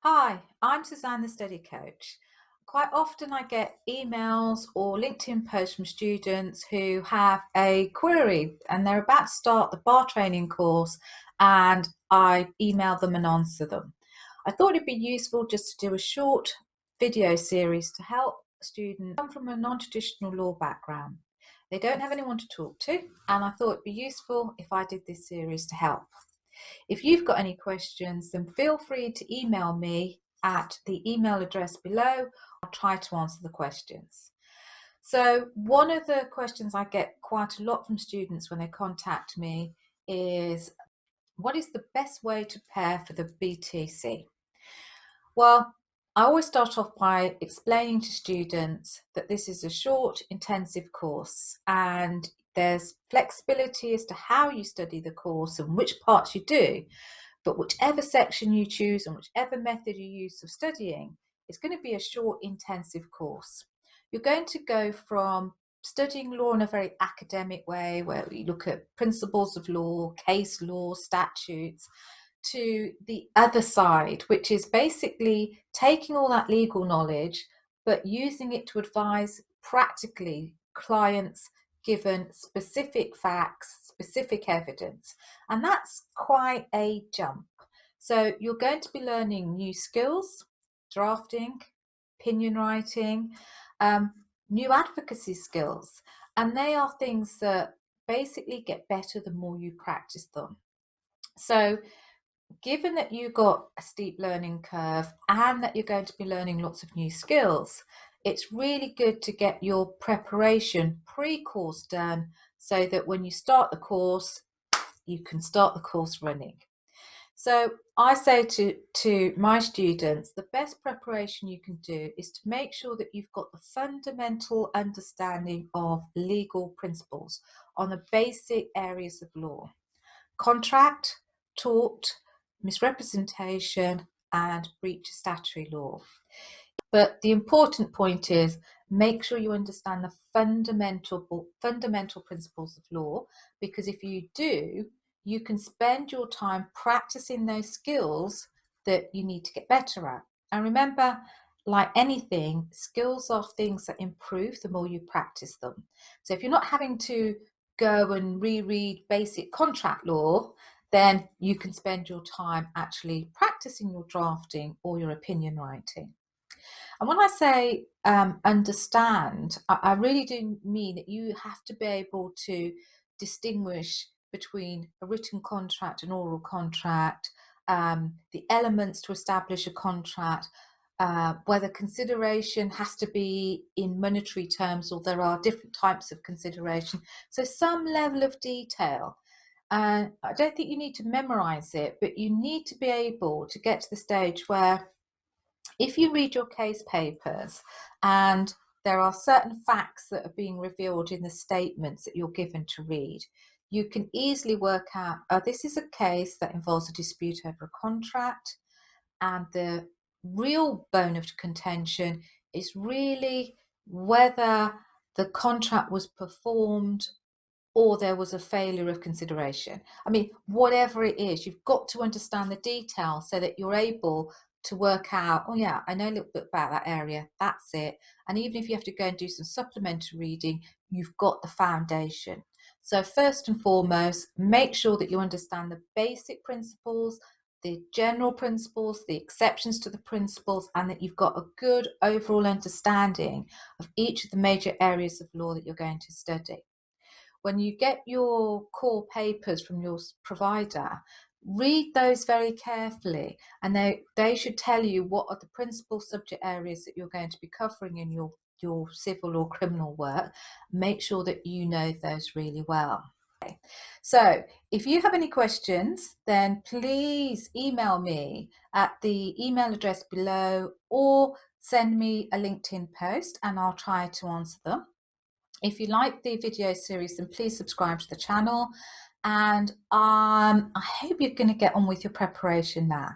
Hi, I'm Suzanne, the study coach. Quite often I get emails or LinkedIn posts from students who have a query and they're about to start the bar training course, and I email them and answer them. I thought it'd be useful just to do a short video series to help students come from a non-traditional law background. They don't have anyone to talk to, and I thought it'd be useful if I did this series to help. If you've got any questions, then feel free to email me at the email address below. I'll try to answer the questions. So one of the questions I get quite a lot from students when they contact me is, what is the best way to prepare for the BTC? Well, I always start off by explaining to students that this is a short, intensive course, and there's flexibility as to how you study the course and which parts you do. But whichever section you choose and whichever method you use of studying, it's going to be a short, intensive course. You're going to go from studying law in a very academic way, where we look at principles of law, case law, statutes, to the other side, which is basically taking all that legal knowledge, but using it to advise practically clients given specific facts, specific evidence. And that's quite a jump. So you're going to be learning new skills, drafting, opinion writing, new advocacy skills. And they are things that basically get better the more you practice them. So given that you got a steep learning curve and that you're going to be learning lots of new skills, it's really good to get your preparation pre-course done so that when you start the course, you can start the course running. So I say to my students, the best preparation you can do is to make sure that you've got the fundamental understanding of legal principles on the basic areas of law: contract, tort, misrepresentation, and breach of statutory law. But the important point is, make sure you understand the fundamental principles of law, because if you do, you can spend your time practicing those skills that you need to get better at. And remember, like anything, skills are things that improve the more you practice them. So if you're not having to go and reread basic contract law, then you can spend your time actually practicing your drafting or your opinion writing. And when I say understand, I really do mean that you have to be able to distinguish between a written contract and oral contract, the elements to establish a contract, whether consideration has to be in monetary terms or there are different types of consideration. So some level of detail. And I don't think you need to memorize it, but you need to be able to get to the stage where if you read your case papers and there are certain facts that are being revealed in the statements that you're given to read, you can easily work out, this is a case that involves a dispute over a contract, and the real bone of contention is really whether the contract was performed or there was a failure of consideration. I mean, whatever it is, you've got to understand the detail so that you're able to work out, oh yeah, I know a little bit about that area, that's it. And even if you have to go and do some supplementary reading, you've got the foundation. So first and foremost, make sure that you understand the basic principles, the general principles, the exceptions to the principles, and that you've got a good overall understanding of each of the major areas of law that you're going to study. When you get your core papers from your provider, read those very carefully, and they should tell you what are the principal subject areas that you're going to be covering in your civil or criminal work. Make sure that you know those really well. So if you have any questions, then please email me at the email address below or send me a LinkedIn post and I'll try to answer them. If you like the video series, then please subscribe to the channel, and I hope you're going to get on with your preparation now.